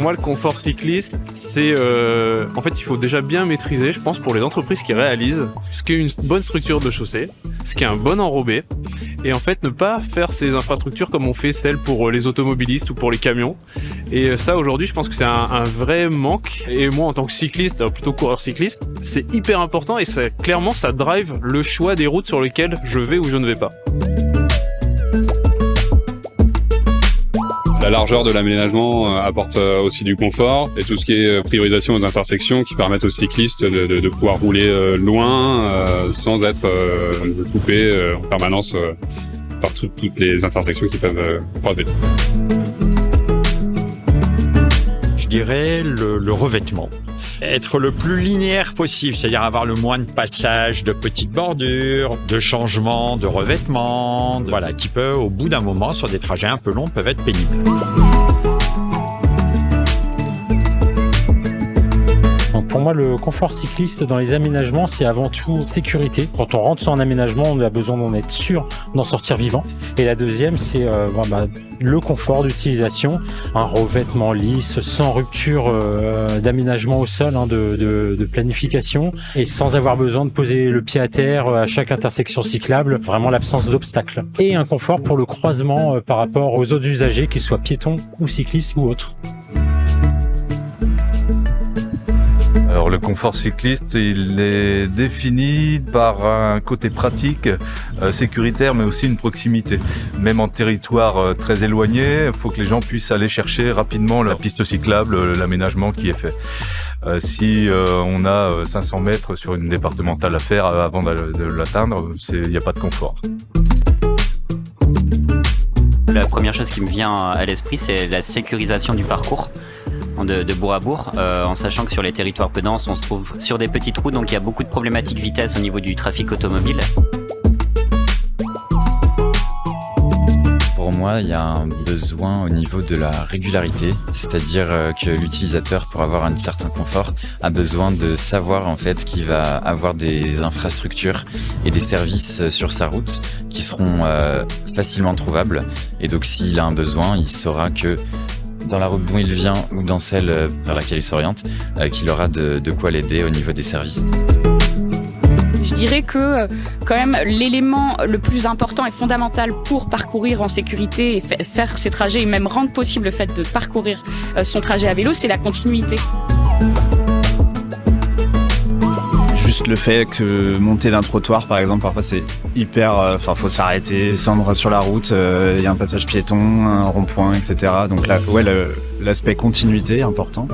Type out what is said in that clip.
moi, le confort cycliste, c'est en fait, il faut déjà bien maîtriser, je pense, pour les entreprises qui réalisent ce qu'est une bonne structure de chaussée, ce qu'est un bon enrobé, et en fait, ne pas faire ces infrastructures comme on fait celles pour les automobilistes ou pour les camions. Et ça, aujourd'hui, je pense que c'est un vrai manque. Et moi, en tant que cycliste, plutôt coureur cycliste, c'est hyper important et clairement, ça drive le choix des routes sur lesquelles je vais ou je ne vais pas. La largeur de l'aménagement apporte aussi du confort et tout ce qui est priorisation aux intersections qui permettent aux cyclistes de pouvoir rouler loin sans être coupés en permanence par toutes les intersections qui peuvent croiser. Je dirais le revêtement. Être le plus linéaire possible, c'est-à-dire avoir le moins de passages, de petites bordures, de changements, de revêtements, voilà, qui peuvent, au bout d'un moment, sur des trajets un peu longs, peuvent être pénibles. Pour moi, le confort cycliste dans les aménagements, c'est avant tout sécurité. Quand on rentre sur un aménagement, on a besoin d'en être sûr, d'en sortir vivant. Et la deuxième, c'est le confort d'utilisation, un revêtement lisse, sans rupture d'aménagement au sol, de planification, et sans avoir besoin de poser le pied à terre à chaque intersection cyclable, vraiment l'absence d'obstacles. Et un confort pour le croisement par rapport aux autres usagers, qu'ils soient piétons ou cyclistes ou autres. Alors le confort cycliste, il est défini par un côté pratique, sécuritaire, mais aussi une proximité. Même en territoire très éloigné, il faut que les gens puissent aller chercher rapidement la piste cyclable, l'aménagement qui est fait. Si on a 500 mètres sur une départementale à faire avant de l'atteindre, il n'y a pas de confort. La première chose qui me vient à l'esprit, c'est la sécurisation du parcours de bourg à bourg, en sachant que sur les territoires peu denses, on se trouve sur des petites routes, donc il y a beaucoup de problématiques vitesse au niveau du trafic automobile. Pour moi, il y a un besoin au niveau de la régularité, c'est-à-dire que l'utilisateur, pour avoir un certain confort, a besoin de savoir en fait qu'il va avoir des infrastructures et des services sur sa route qui seront facilement trouvables. Et donc, s'il a un besoin, il saura que dans la route dont il vient ou dans celle vers laquelle il s'oriente, qu'il aura de quoi l'aider au niveau des services. Je dirais que quand même l'élément le plus important et fondamental pour parcourir en sécurité et faire ses trajets et même rendre possible le fait de parcourir son trajet à vélo, c'est la continuité. Juste le fait que monter d'un trottoir, par exemple, parfois c'est hyper... faut s'arrêter, descendre sur la route, y a un passage piéton, un rond-point, etc. Donc là, ouais, l'aspect continuité est important.